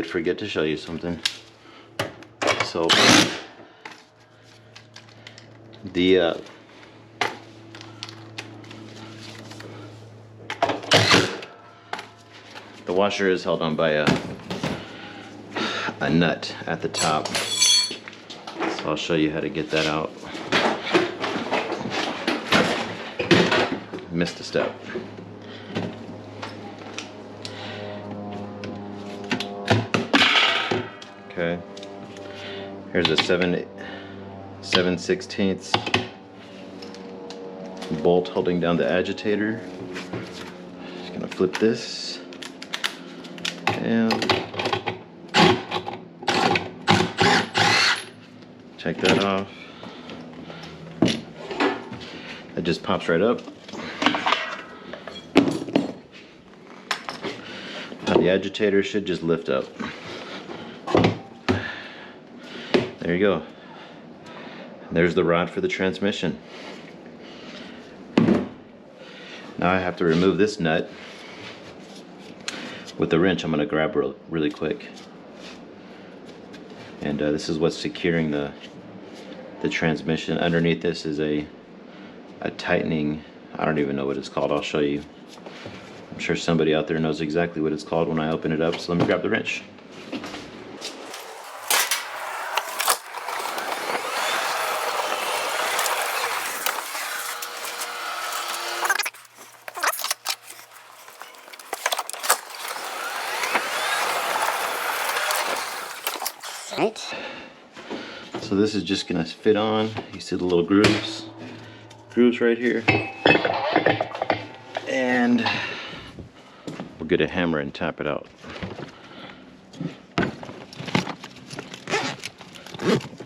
forget to show you something. So the washer is held on by a nut at the top. So I'll show you how to get that out. Missed a step. Okay. Here's a 7/16 bolt holding down the agitator. Just gonna flip this and take that off. It just pops right up. Now the agitator should just lift up. There you go. There's the rod for the transmission. Now I have to remove this nut. With the wrench I'm going to grab really quick. And this is what's securing the transmission. Underneath this is a tightening, I don't even know what it's called, I'll show you. I'm sure somebody out there knows exactly what it's called when I open it up, so let me grab the wrench. Right. So this is just gonna fit on. You see the little grooves right here. And we'll get a hammer and tap it out.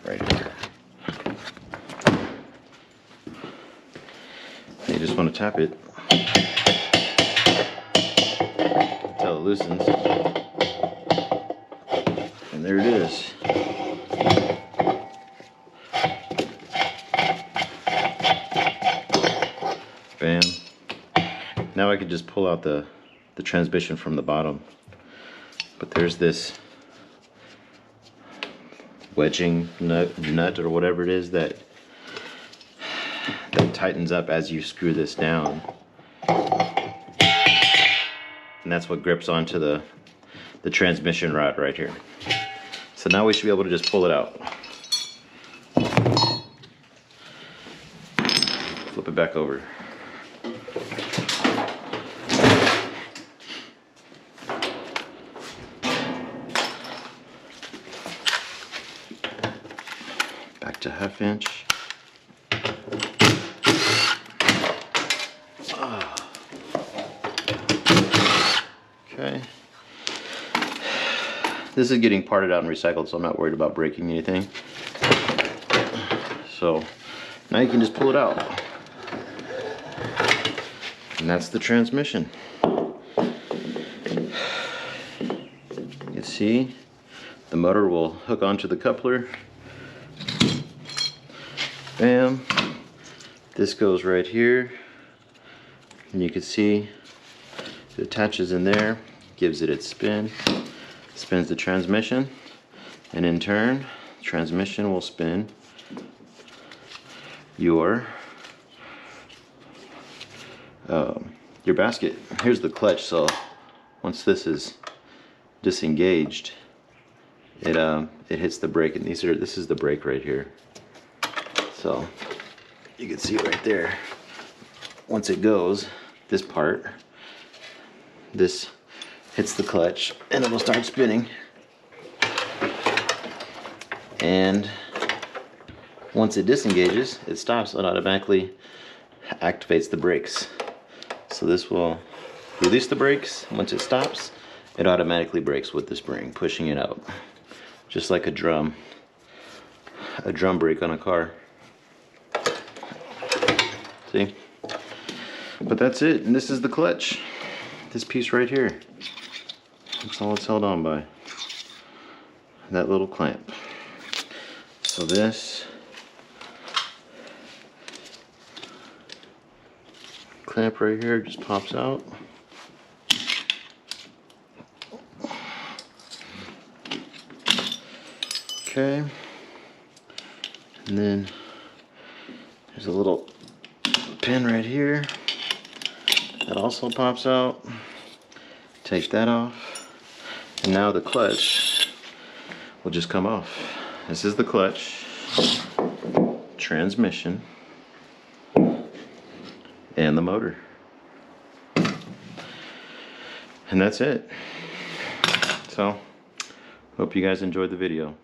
Right here. You just want to tap it until it loosens. And there it is. Bam. Now I could just pull out the transmission from the bottom. But there's this wedging nut or whatever it is that tightens up as you screw this down. And that's what grips onto the transmission rod right here. So now we should be able to just pull it out. Flip it back over. Back to 1/2 inch. Okay. This is getting parted out and recycled, so I'm not worried about breaking anything. So now you can just pull it out. And that's the transmission. You see, the motor will hook onto the coupler. Bam. This goes right here. And you can see it attaches in there, gives it its spin. Spins the transmission, and in turn, the transmission will spin your basket. Here's the clutch. So once this is disengaged, it hits the brake, and this is the brake right here. So you can see right there. Once it goes, this part, this hits the clutch and it will start spinning. And once it disengages, it stops. It automatically activates the brakes. So this will release the brakes. Once it stops, it automatically brakes with the spring, pushing it out. Just like a drum brake on a car. See? But that's it, and this is the clutch. This piece right here. That's all it's held on by. That little clamp. So this clamp right here just pops out. Okay. And then there's a little pin right here that also pops out. Take that off. And now the clutch will just come off. This is the clutch, transmission, and the motor. And that's it. So, hope you guys enjoyed the video.